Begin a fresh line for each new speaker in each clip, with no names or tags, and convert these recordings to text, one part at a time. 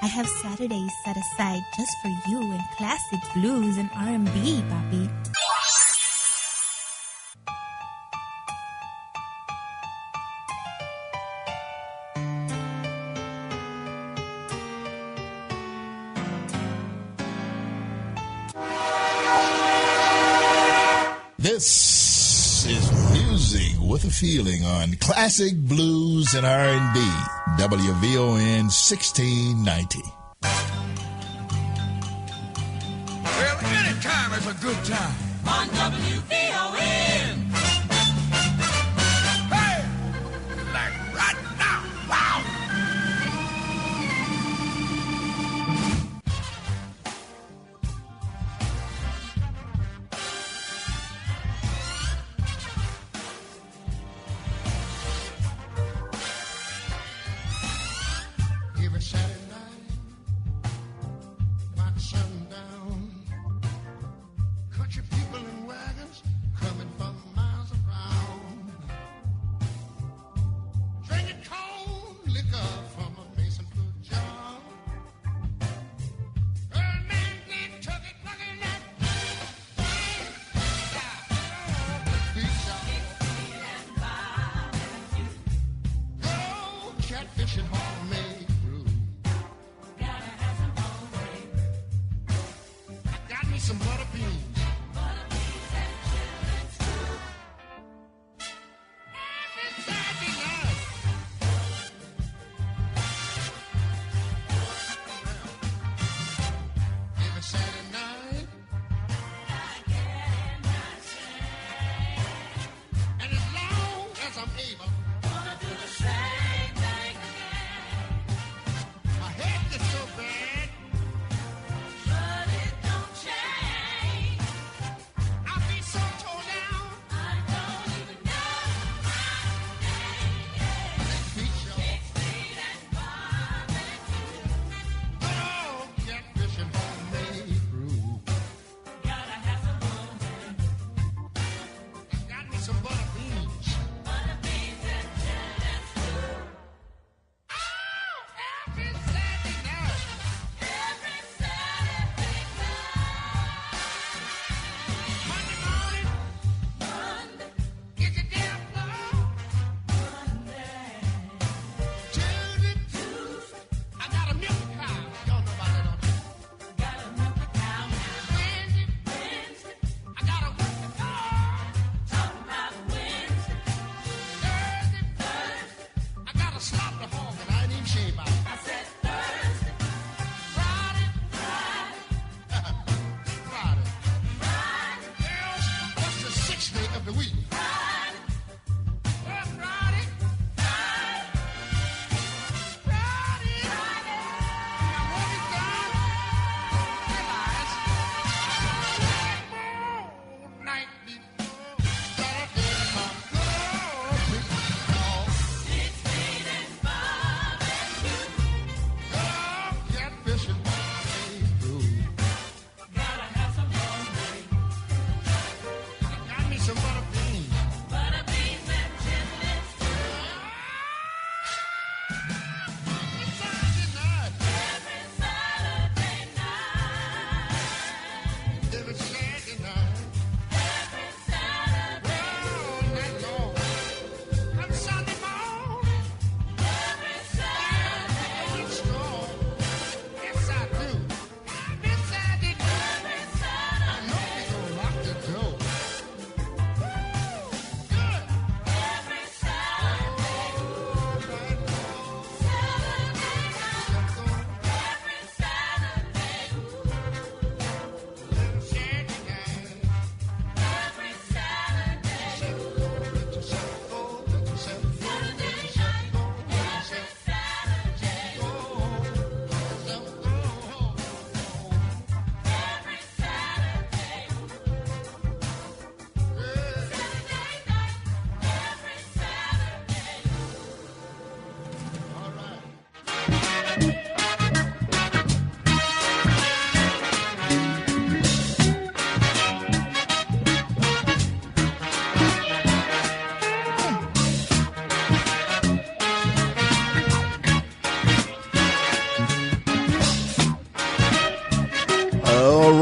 I have Saturdays set aside just for you in classic blues and R&B, papi.
This is Music with a Feeling on Classic Blues and R&B, WVON 1690.
Well, any time is a good time.
On WVON.
Hey! Like right now. Wow!
Every Saturday night, about sundown, country people in wagons coming from miles around, drinking cold liquor from a mason foot jar. Birdman did took it, looking at catfishing homemade brew.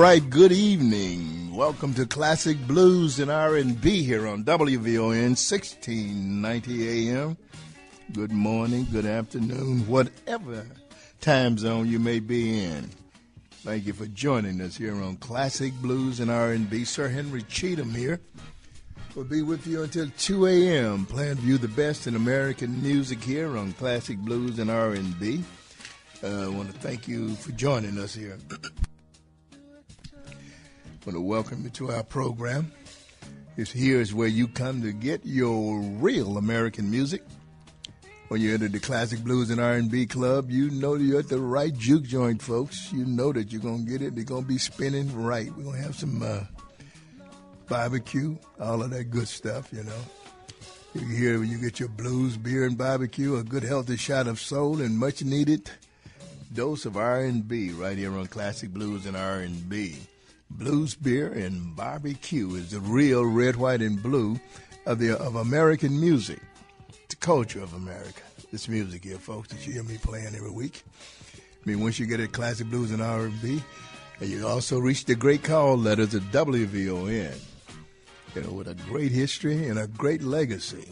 right, good evening. Welcome to Classic Blues and R&B here on WVON 1690 AM. Good morning, good afternoon, whatever time zone you may be in. Thank you for joining us here on Classic Blues and R&B. Sir Henry Cheatham here. We'll be with you until 2 a.m. playing for you the best in American music here on Classic Blues and R&B. I want to thank you for joining us here. I want to welcome you to our program. Here is where you come to get your real American music. When you enter the Classic Blues and R&B Club, you know you're at the right juke joint, folks. You know that you're going to get it. They're going to be spinning right. We're going to have some barbecue, all of that good stuff, you know. You can hear when you get your blues, beer, and barbecue, a good healthy shot of soul and much needed dose of R&B right here on Classic Blues and R&B. Blues, beer, and barbecue is the real red, white, and blue of American music. The culture of America. This music here, folks, that you hear me playing every week. I mean, once you get at Classic Blues and R&B, and you also reach the great call letters at WVON. You know, with a great history and a great legacy.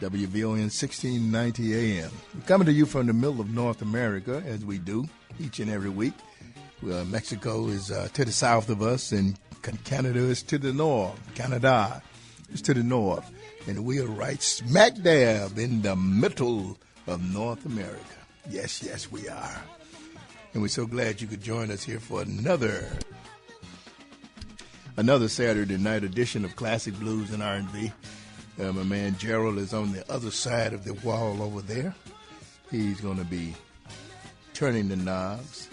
WVON 1690 AM. We're coming to you from the middle of North America, as we do each and every week. Mexico is to the south of us, and Canada is to the north. Canada is to the north. And we are right smack dab in the middle of North America. Yes, yes, we are. And we're so glad you could join us here for another Saturday night edition of Classic Blues and R&B. My man Gerald is on the other side of the wall over there. He's going to be turning the knobs,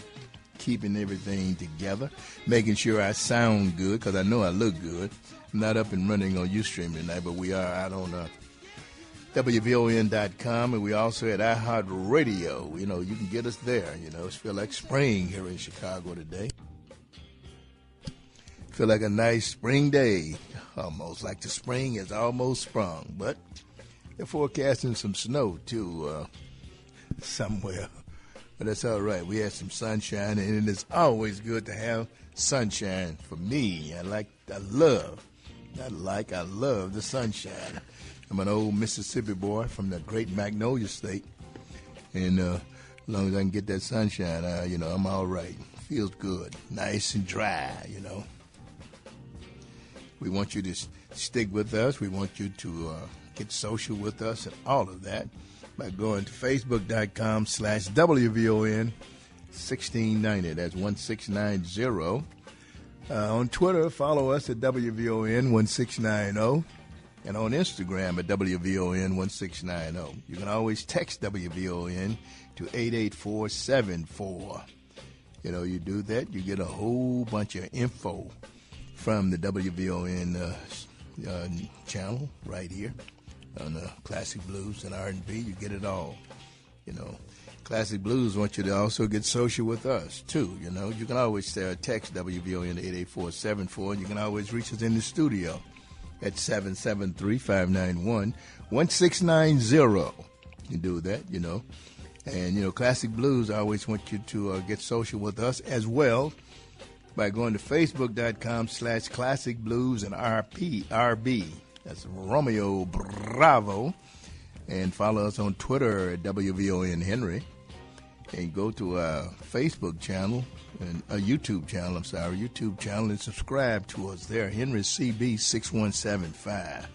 keeping everything together, making sure I sound good, because I know I look good. I'm not up and running on Ustream tonight, but we are out on WVON.com, and we also at iHeartRadio. You know, you can get us there. You know, it feels like spring here in Chicago today. Feel like a nice spring day, almost like the spring has almost sprung. But they're forecasting some snow, too, somewhere. But that's all right. We had some sunshine, and it's always good to have sunshine for me. I love the sunshine. I'm an old Mississippi boy from the great Magnolia State, and as long as I can get that sunshine, I'm all right. Feels good, nice and dry, you know. We want you to stick with us. We want you to get social with us and all of that by going to Facebook.com/WVON 1690. That's 1690. On Twitter, follow us at WVON 1690. And on Instagram at WVON 1690. You can always text WVON to 88474. You know, you do that, you get a whole bunch of info from the WVON channel right here on Classic Blues and R&B. You get it all. You know, Classic Blues want you to also get social with us, too. You know, you can always text WVON to 88474, and you can always reach us in the studio at 773-591-1690. You do that, you know. And, you know, Classic Blues, I always want you to get social with us as well by going to Facebook.com/Classic Blues and RB. That's Romeo Bravo. And follow us on Twitter at WVON Henry. And go to our Facebook channel, and a YouTube channel, and subscribe to us there, Henry CB 6175.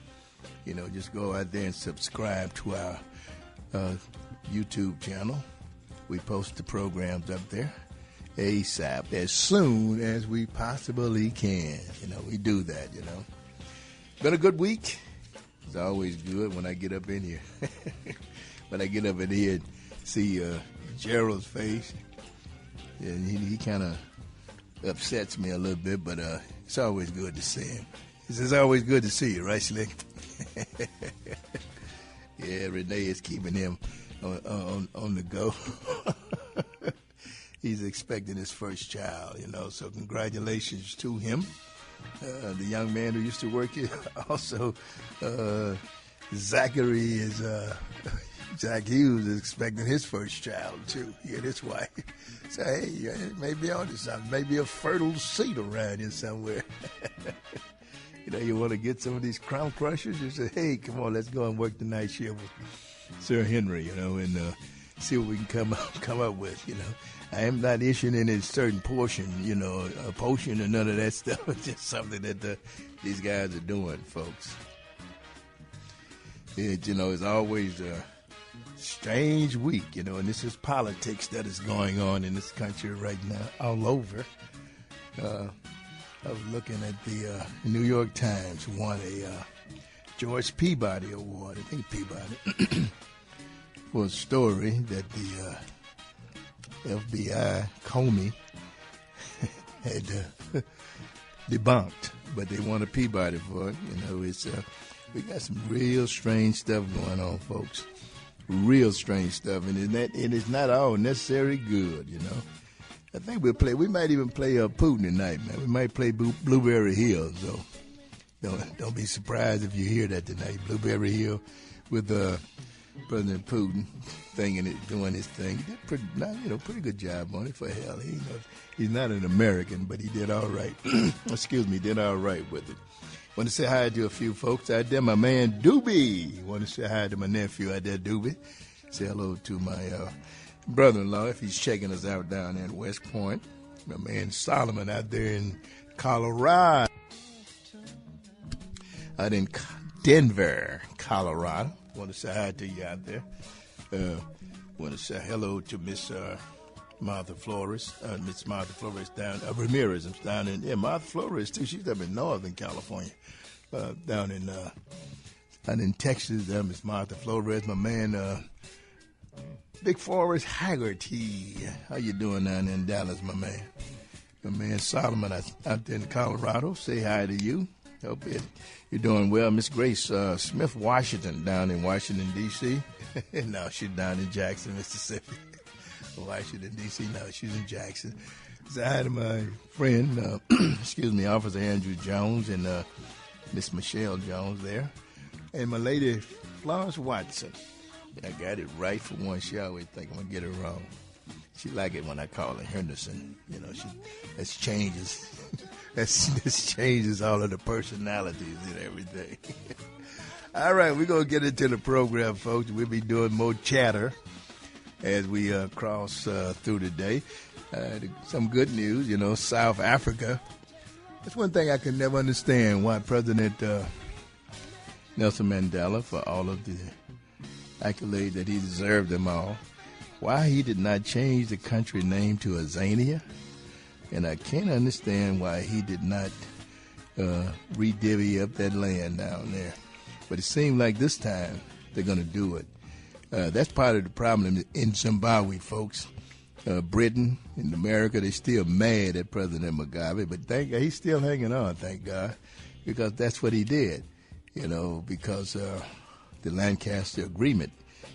You know, just go out there and subscribe to our YouTube channel. We post the programs up there ASAP, as soon as we possibly can. You know, we do that, you know. Been a good week. It's always good when I get up in here. When I get up in here and see Gerald's face, and he kind of upsets me a little bit, but it's always good to see him. It's always good to see you, right, Slick? Yeah, Renee is keeping him on the go. He's expecting his first child, you know, so congratulations to him. The young man who used to work here. Also, Zachary is Jack Hughes is expecting his first child, too. He and his wife. So, hey, it may be on to something. Maybe a fertile seed around here somewhere. You know, you want to get some of these crown crushers? You say, hey, come on, let's go and work the night shift with Sir Henry, you know, and see what we can come up with, you know. I am not issuing any certain portion, you know, a potion or none of that stuff. It's just something that these guys are doing, folks. It, you know, it's always a strange week, you know, and this is politics that is going on in this country right now, all over. I was looking at the New York Times won a George Peabody Award, I think Peabody, for a story that the FBI, Comey, had debunked, but they won a Peabody for it. You know, it's we got some real strange stuff going on, folks. Real strange stuff, and it's not all necessarily good, you know. I think we might even play Putin tonight, man. We might play Blueberry Hill, so don't be surprised if you hear that tonight. Blueberry Hill with President Putin doing his thing. He did pretty good job on it for hell. He's not an American, but he did all right. Excuse me, did all right with it. Want to say hi to a few folks out there. My man Doobie. Want to say hi to my nephew out there, Doobie. Say hello to my brother-in-law, if he's checking us out down there in West Point. My man Solomon out there in Colorado. Out in Denver, Colorado. Want to say hi to you out there. Want to say hello to Miss Martha Flores. Miss Martha Flores down, Ramirez is down in, Martha Flores too. She's up in Northern California. Down in Texas, Miss Martha Flores. My man, Big Forrest Haggerty. How you doing down there in Dallas, my man? My man Solomon out there in Colorado. Say hi to you. Hope you're doing well. Miss Grace Smith Washington down in Washington, D.C. No, she's down in Jackson, Mississippi. Washington, D.C. No, she's in Jackson. Say hi to my friend, Officer Andrew Jones and Miss Michelle Jones there. And my lady, Florence Watson. I got it right for once. She always think I'm going to get it wrong. She like it when I call her Henderson. You know, that changes. This changes all of the personalities and everything. All right, we're going to get into the program, folks. We'll be doing more chatter as we cross through the day. Some good news, you know, South Africa. That's one thing I can never understand, why President Nelson Mandela, for all of the accolades that he deserved them all, why he did not change the country name to Azania. And I can't understand why he did not re-divvy up that land down there. But it seemed like this time they're going to do it. That's part of the problem in Zimbabwe, folks. Britain and America, they're still mad at President Mugabe, but thank God, he's still hanging on, thank God, because that's what he did, you know, because the Lancaster Agreement,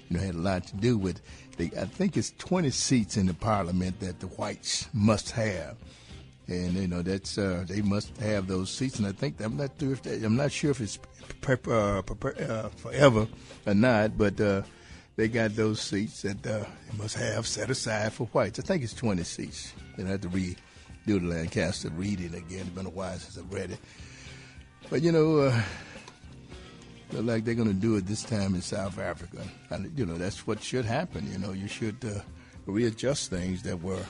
you know, had a lot to do with, I think it's 20 seats in the parliament that the whites must have. And, you know, that's they must have those seats. And I think, I'm not sure if it's forever or not, but they got those seats that they must have set aside for whites. I think it's 20 seats. You know, I have to redo the Lancaster reading again. It's been a while since I've read it. But, you know, look like they're going to do it this time in South Africa. And, you know, that's what should happen. You know, you should readjust things that were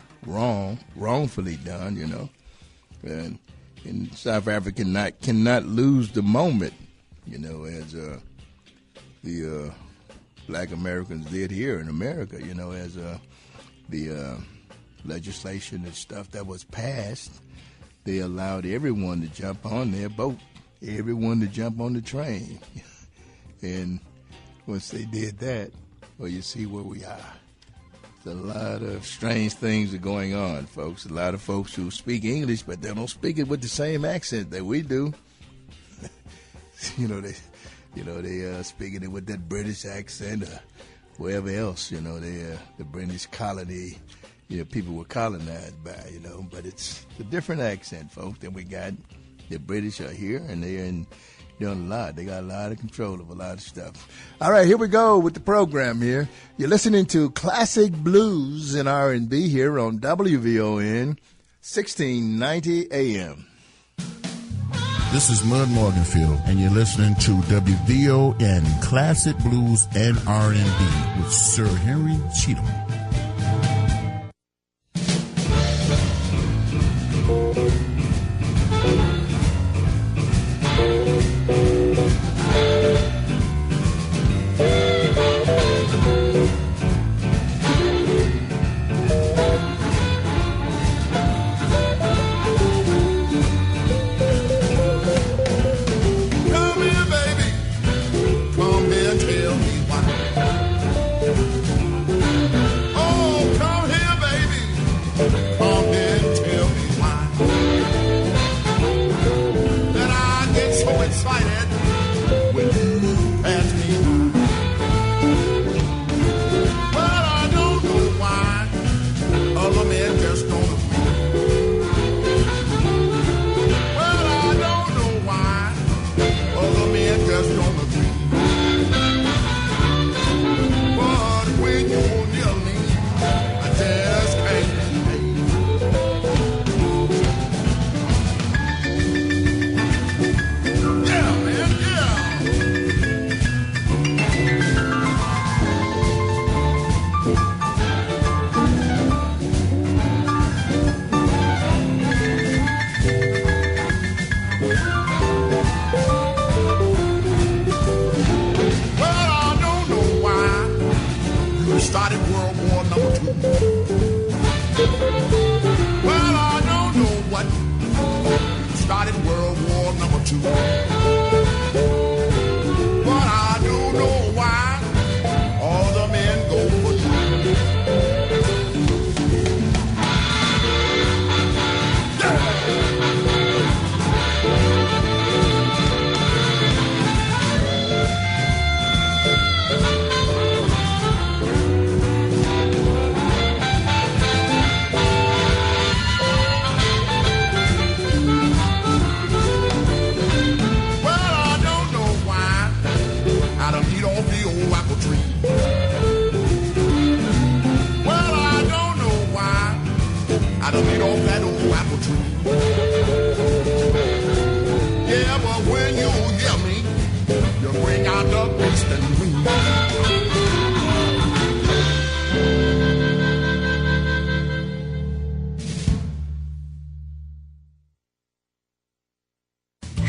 wrongfully done, you know. And South Africa cannot lose the moment, you know, as the Black Americans did here in America, you know, as the legislation and stuff that was passed, they allowed everyone to jump on their boat, everyone to jump on the train. And once they did that, well, you see where we are. There's a lot of strange things are going on, folks. A lot of folks who speak English, but they don't speak it with the same accent that we do. They speaking it with that British accent or wherever else, you know, the British colony, you know, people were colonized by, you know, but it's a different accent, folks, than we got. The British are here, and they're in doing a lot. They got a lot of control of a lot of stuff. All right, here we go with the program here. You're listening to Classic Blues and R&B here on WVON 1690 AM.
This is Mud Morganfield, and you're listening to WVON Classic Blues and R&B with Sir Henry Cheatham.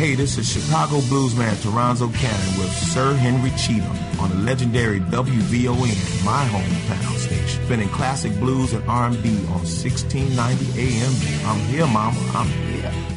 Hey, this is Chicago bluesman Toronzo Cannon with Sir Henry Cheatham on the legendary WVON, my hometown station. Spinning classic blues and R&B on 1690 AM. I'm here, mama. I'm here.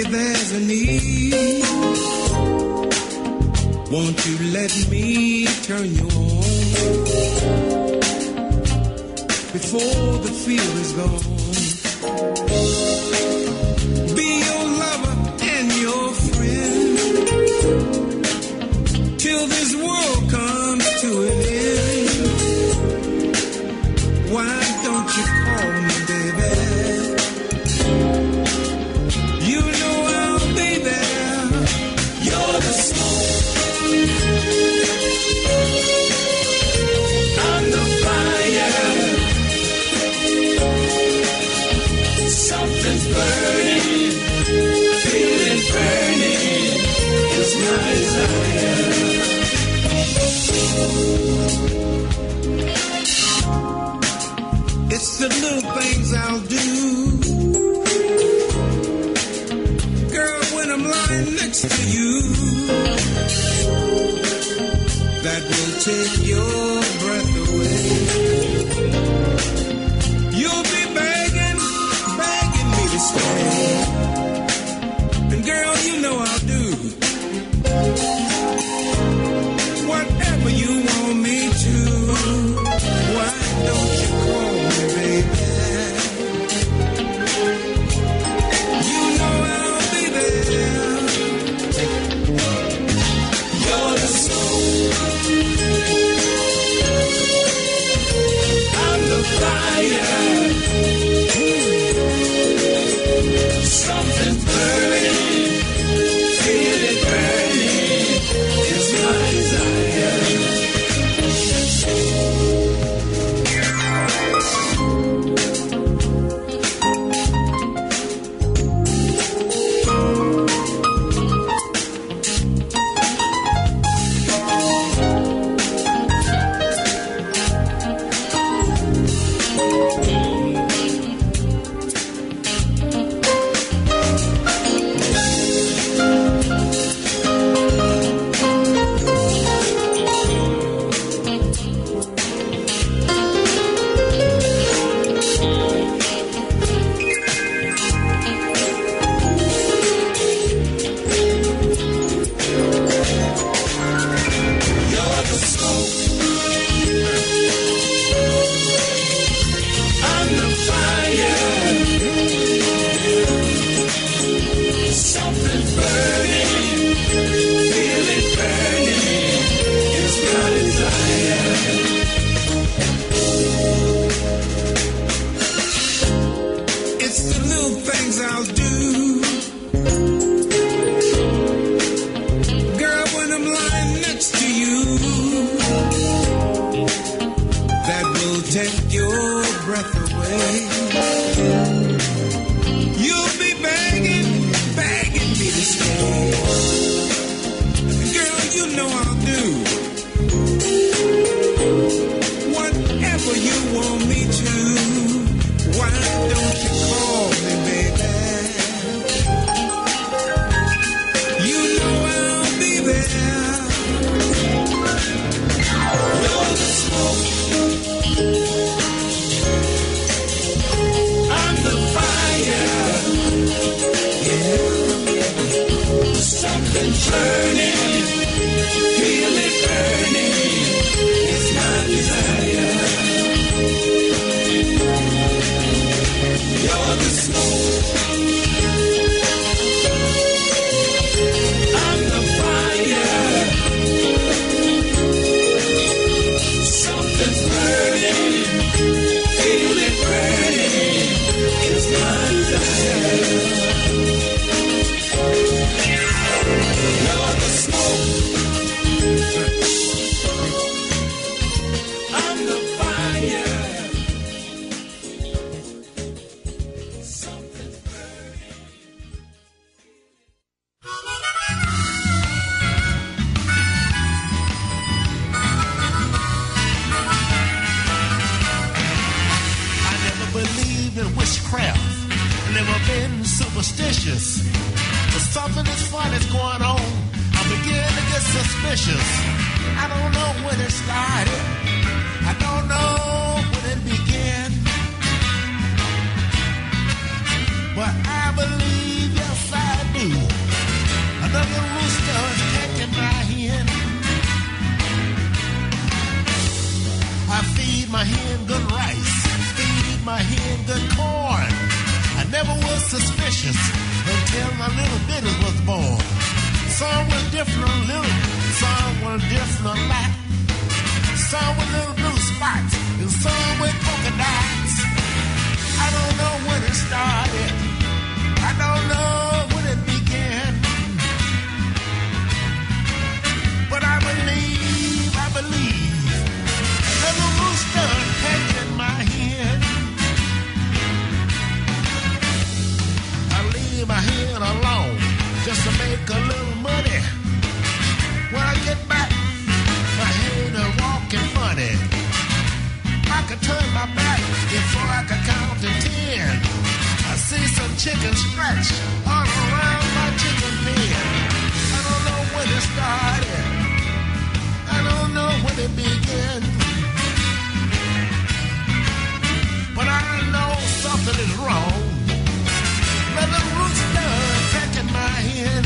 baby, there's a need. Won't you let me turn you on before the feel is gone? Be your lover and your friend till this world comes to an end. Why don't you call me, baby? You know I'll be there. You're the smoke. I'm the fire. Something's burning. Feel it burning. It's my desire. It's the little things I'll do. Girl, when I'm lying next to you, that will take your breath away. You'll be begging me to stay. And girl, you know I'll do whatever you want me to. Why don't you call me, baby? You know I'll be there. You're the soul. I'm the fire. Something's burning. Feel it burning. It's my desire.
But I believe, yes I do.
do. Another rooster is pecking my hen. I feed my hen good rice, feed my hen good corn. I never was suspicious until my little bitty was born. Some were different little, some were different a lot. Some with little blue spots and some with polka dots. I don't know when it started. I don't know when it began. But I believe, little rooster pecking my hen. I leave my hen alone just to make a little money. When I get back, my hen is walking funny. I could turn my back before I could count to 10. I see some chicken scratch all around my chicken pen. I don't know when it started. I don't know when it began. But I know something is wrong. Another rooster pecking my hen.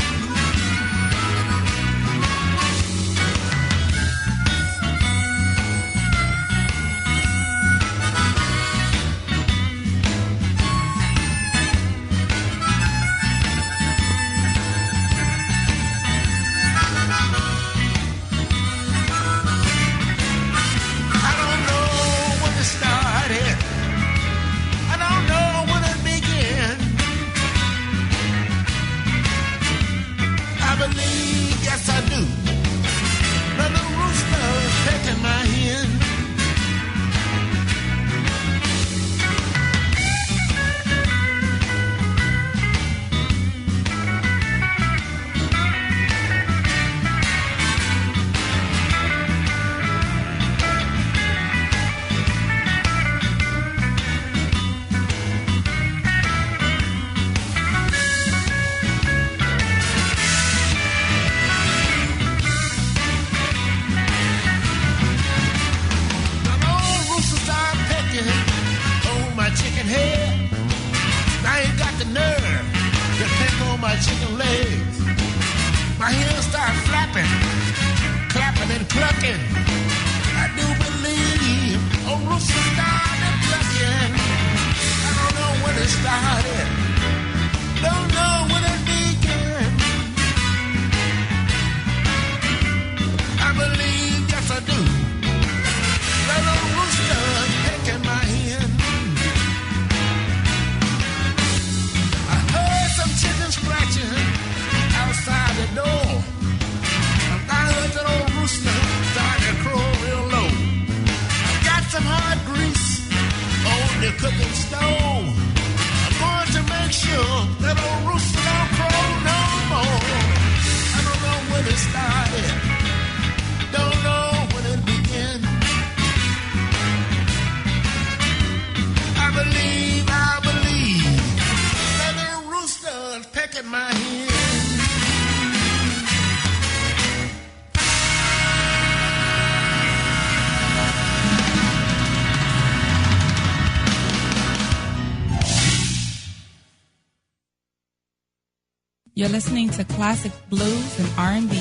You're listening to classic blues and R&B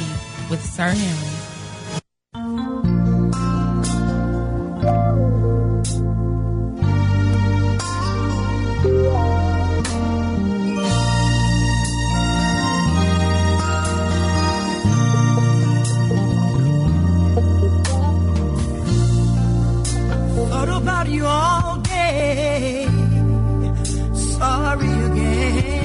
with Sir Henry.
Thought about you all day. Sorry again.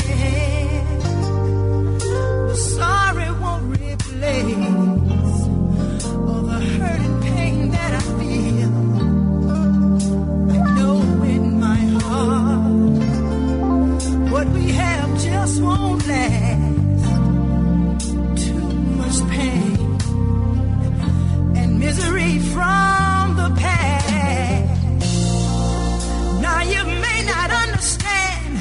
Sorry won't replace all the hurt and pain that I feel. I know in my heart what we have just won't last. Too much pain and misery from the past. Now you may not understand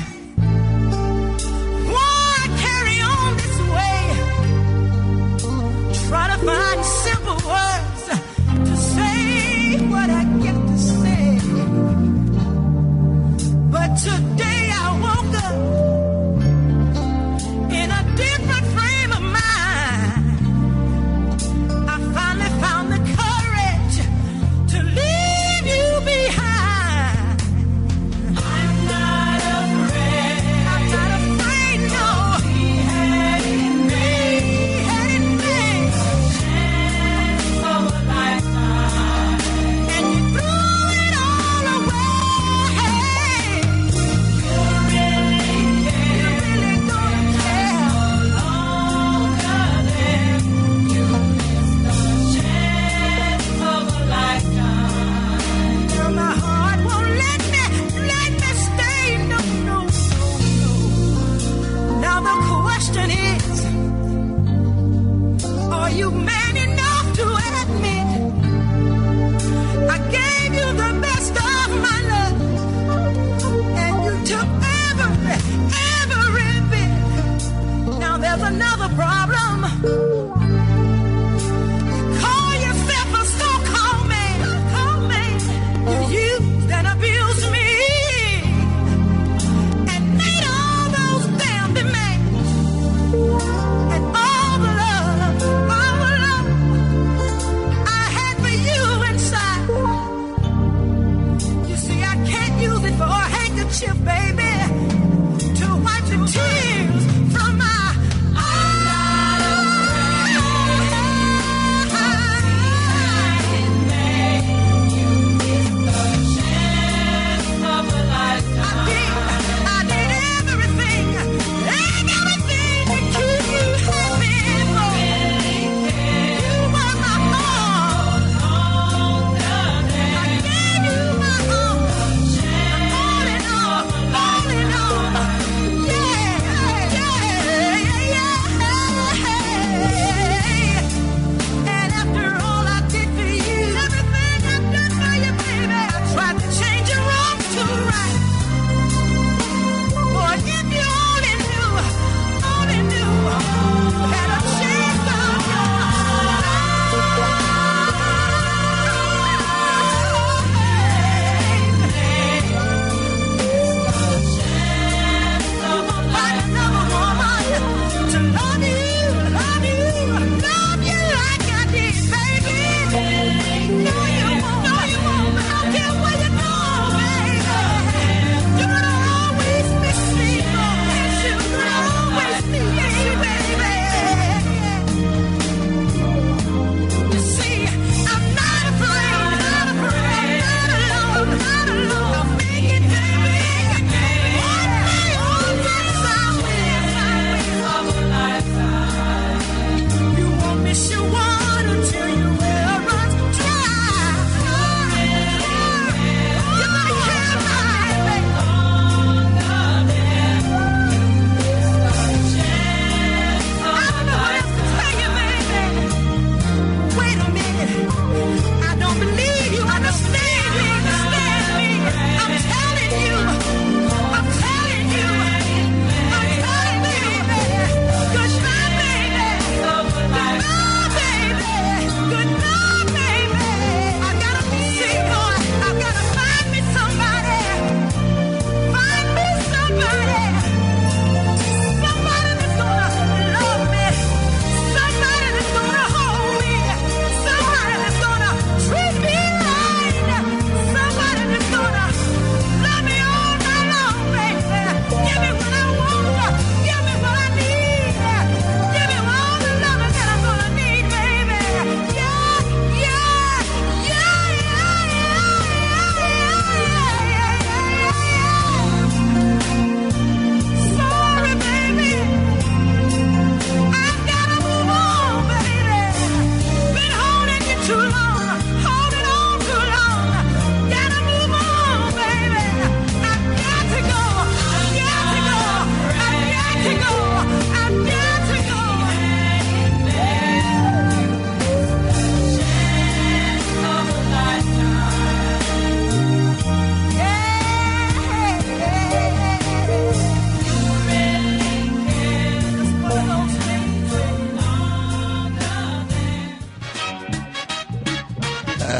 why I carry on this way. Try to find simple words to say what I get to say. But today I woke up in a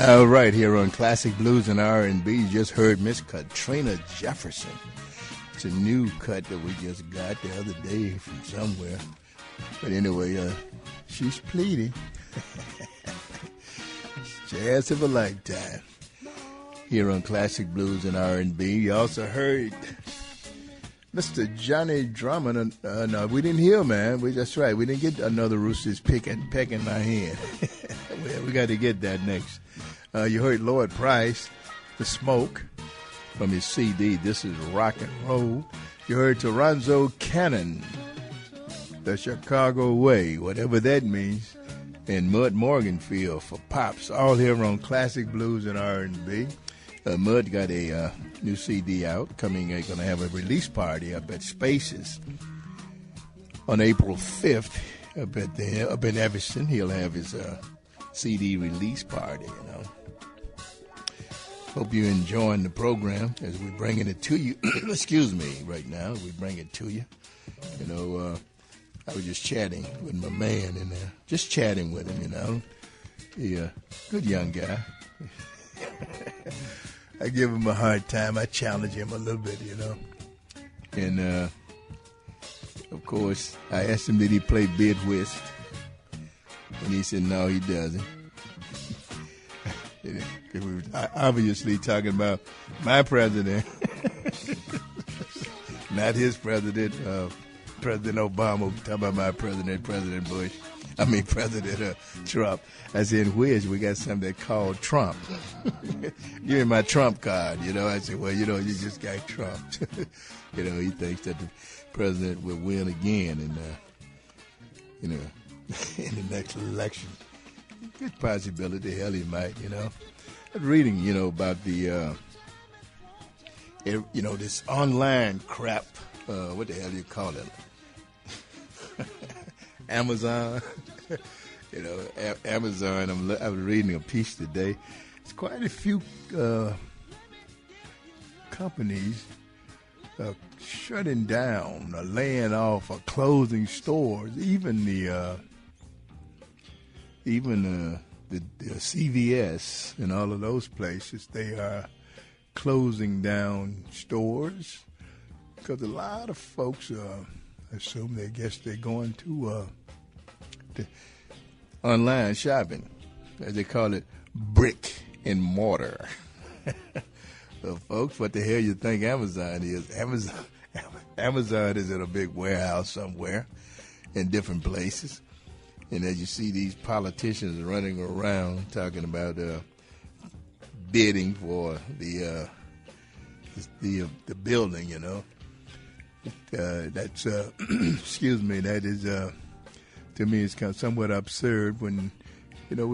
All right, here on Classic Blues and R&B, you just heard Miss Katrina Jefferson. It's a new cut that we just got the other day from somewhere. But anyway, she's pleading. Chance of a lifetime. Here on Classic Blues and R&B, you also heard Mr. Johnny Drummond. No, we didn't hear, man. That's right. We didn't get another Rooster's pecking my hand. we got to get that next. You heard Lloyd Price, The Smoke, from his CD, This Is Rock and Roll. You heard Toronzo Cannon, The Chicago Way, whatever that means, and Mud Morganfield for Pops, all here on Classic Blues and R&B. Mud got a new CD out, going to have a release party up at Spaces on April 5th up in Evanston. He'll have his CD release party, you know. Hope you're enjoying the program as we're bringing it to you. Excuse me, right now, we bring it to you. You know, I was just chatting with my man in there, just chatting with him, you know. He good young guy. I give him a hard time. I challenge him a little bit, you know. And, of course, I asked him, did he play bid whist? And he said, no, he doesn't. We were obviously talking about my president, not his president, President Obama. We're talking about my president, President Trump. I said, whiz, we got something that called Trump. Give me my Trump card, you know. I said, well, you know, you just got Trump. You know, he thinks that the president will win again in the next election. Good possibility, hell he might, you know. I was reading, you know, about the, this online crap, what the hell do you call it? Amazon. You know, Amazon, I was reading a piece today. It's quite a few companies shutting down or laying off or closing stores. Even the CVS and all of those places, they are closing down stores because a lot of folks assume they're going to online shopping, as they call it, brick and mortar. So, folks, what the hell you think Amazon is? Amazon is in a big warehouse somewhere in different places. And as you see these politicians running around talking about bidding for the building, you know, that's excuse me, that is to me it's kind of somewhat absurd when, you know,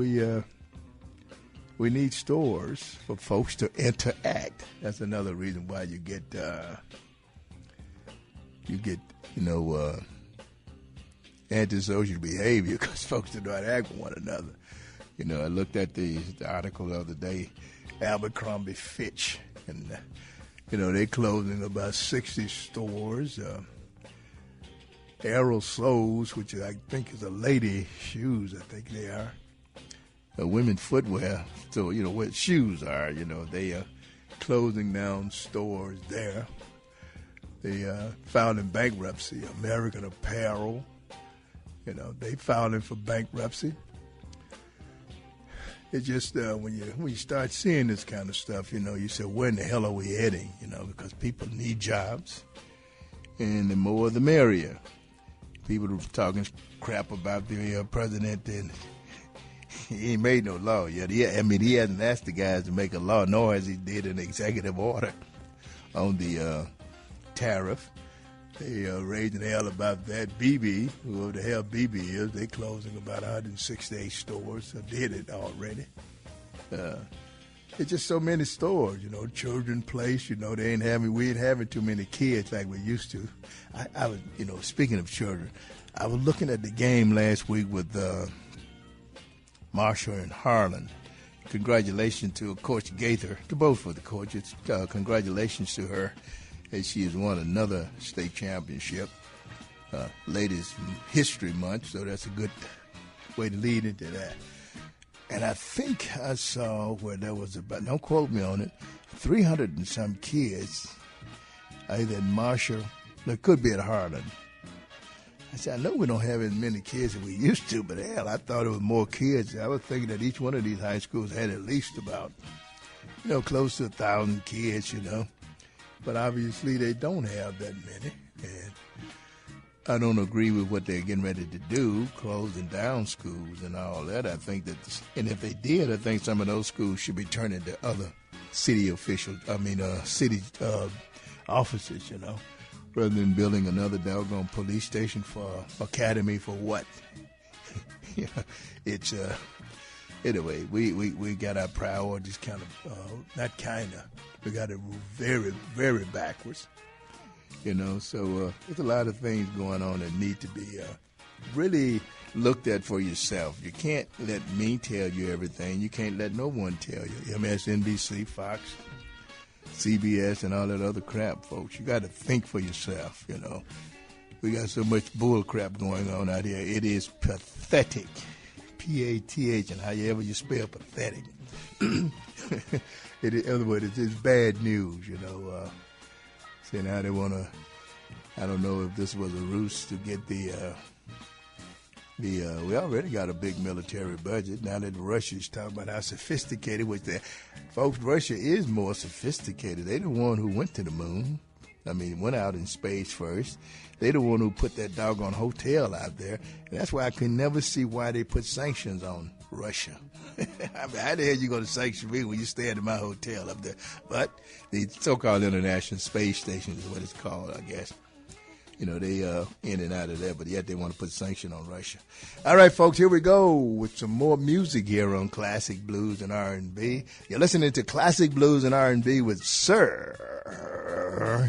we need stores for folks to interact. That's another reason why you get antisocial behavior, because folks do not act with one another. You know, I looked at the article the other day, Abercrombie Fitch, and you know, they're closing about 60 stores. Aerosoles, which I think is a lady shoes, I think they are. Women footwear, so you know what shoes are. You know, they are closing down stores there. They filed in bankruptcy. American Apparel, you know, they filing for bankruptcy. It's just when you start seeing this kind of stuff, you know, you say, where in the hell are we heading? You know, because people need jobs, and the more the merrier. People are talking crap about the president, and he ain't made no law yet. He hasn't asked the guys to make a law, nor has he did an executive order on the tariff. They raising hell about that. BB, whoever the hell BB is, they closing about 168 stores. So did it already. It's just so many stores, you know. Children Place, you know, we ain't having too many kids like we used to. I was, you know, speaking of children, I was looking at the game last week with Marsha and Harlan. Congratulations to Coach Gaither, to both of the coaches. Congratulations to her, as she has won another state championship. Ladies History Month, so that's a good way to lead into that. And I think I saw where there was about, don't quote me on it, 300 and some kids, either in Marshall, it could be at Harlan. I said, I know we don't have as many kids as we used to, but hell, I thought it was more kids. I was thinking that each one of these high schools had at least about, close to 1,000 kids, But obviously they don't have that many. And I don't agree with what they're getting ready to do, closing down schools and all that. I think that, and if they did, I think some of those schools should be turned into other city officials, city offices, rather than building another doggone police station for academy for what? It's anyway. We got our priorities we got it very, very backwards. So there's a lot of things going on that need to be really looked at for yourself. You can't let me tell you everything. You can't let no one tell you. MSNBC, Fox, CBS, and all that other crap, folks. You got to think for yourself, We got so much bull crap going on out here. It is pathetic. P-A-T-H, and however you spell pathetic. In other words, it's bad news, Saying how they want to, I don't know if this was a ruse to get we already got a big military budget. Now that Russia's talking about how sophisticated, folks, Russia is more sophisticated. They the one who went to the moon. Went out in space first. They the one who put that doggone hotel out there. And that's why I can never see why they put sanctions on Russia. How the hell you going to sanction me when you stay at my hotel up there? But the so-called International Space Station is what it's called, I guess. They in and out of there, but yet they want to put sanction on Russia. All right, folks, here we go with some more music here on Classic Blues and R&B. You're listening to Classic Blues and R&B with Sir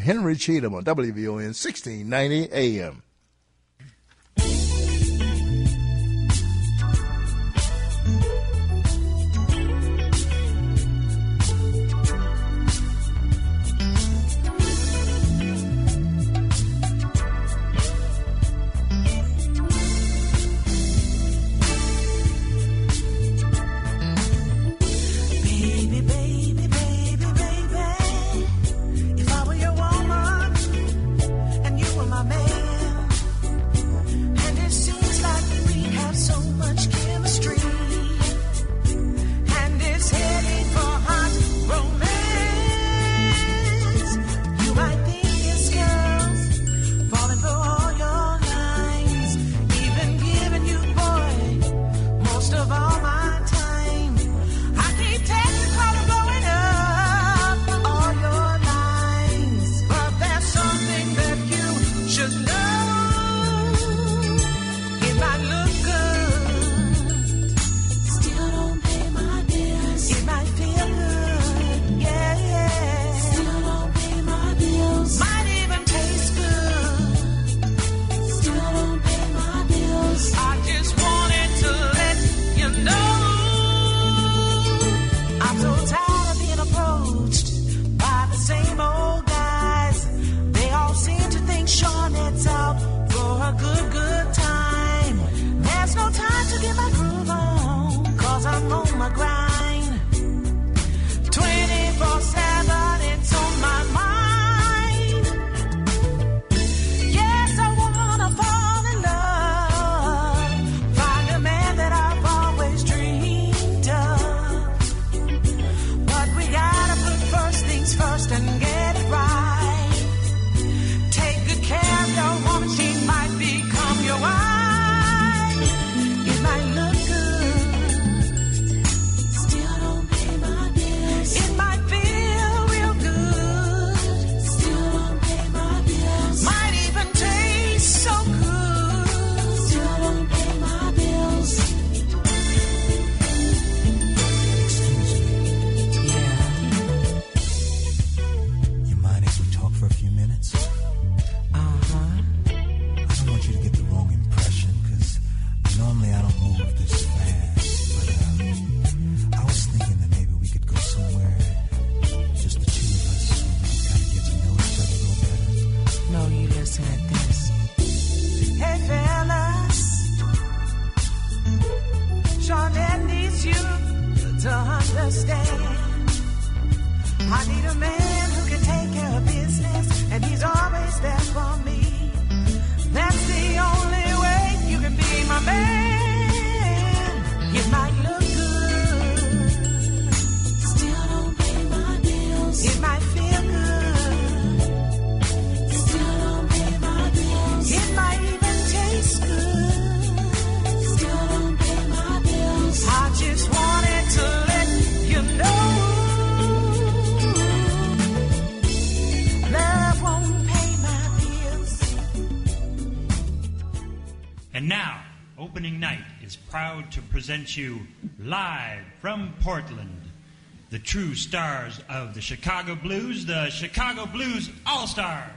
Henry Cheatham on WVON 1690 AM.
If I were your woman and you were my man, understand. I need a man who can take care of business, and he's always there for me. That's the only way you can be my man. It might look good, still don't pay my bills. It might feel good, still don't pay my bills. It might even taste good, still don't pay my bills. I just wanted to let you know, love won't pay my bills.
And now, opening night is proud to present you live from Portland, the true stars of the Chicago Blues, the Chicago Blues All-Stars.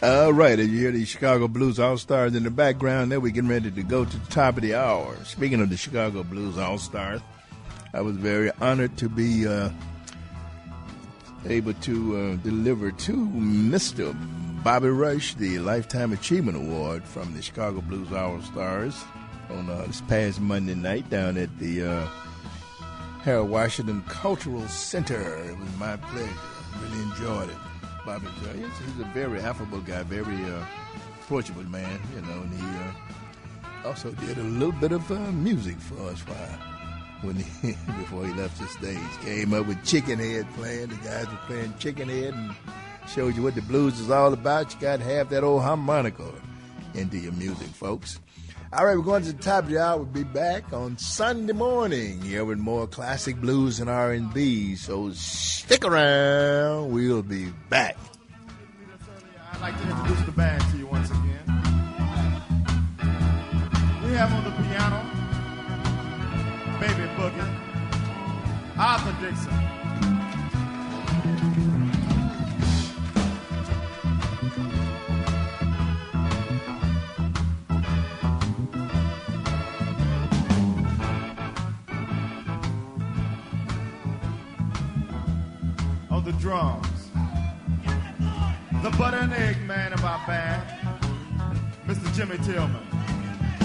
All right, as you hear the Chicago Blues All-Stars in the background, there we're getting ready to go to the top of the hour. Speaking of the Chicago Blues All-Stars, I was very honored to be able to deliver to Mr. Bobby Rush the Lifetime Achievement Award from the Chicago Blues All-Stars on this past Monday night down at the Harold Washington Cultural Center. It was my pleasure. Really enjoyed it. Bobby, he's a very affable guy, very approachable man, you know, and he also did a little bit of music for us when before he left the stage. Came up with Chicken Head playing. The guys were playing Chicken Head and showed you what the blues is all about. You got to have that old harmonica into your music, folks. All right, we're going to the top of the hour. We'll be back on Sunday morning here with more classic blues and R&B. So stick around. We'll be back.
I'd like to introduce the band to you once again. We have on the piano, Baby Boogie, Arthur Dixon. The drums, the butter and egg man of our band, Mr. Jimmy Tillman.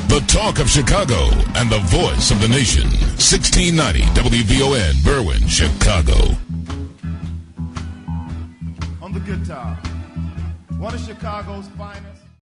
The talk of Chicago and the voice of the nation. 1690 WVON, Berwyn, Chicago.
On the guitar, one of Chicago's finest.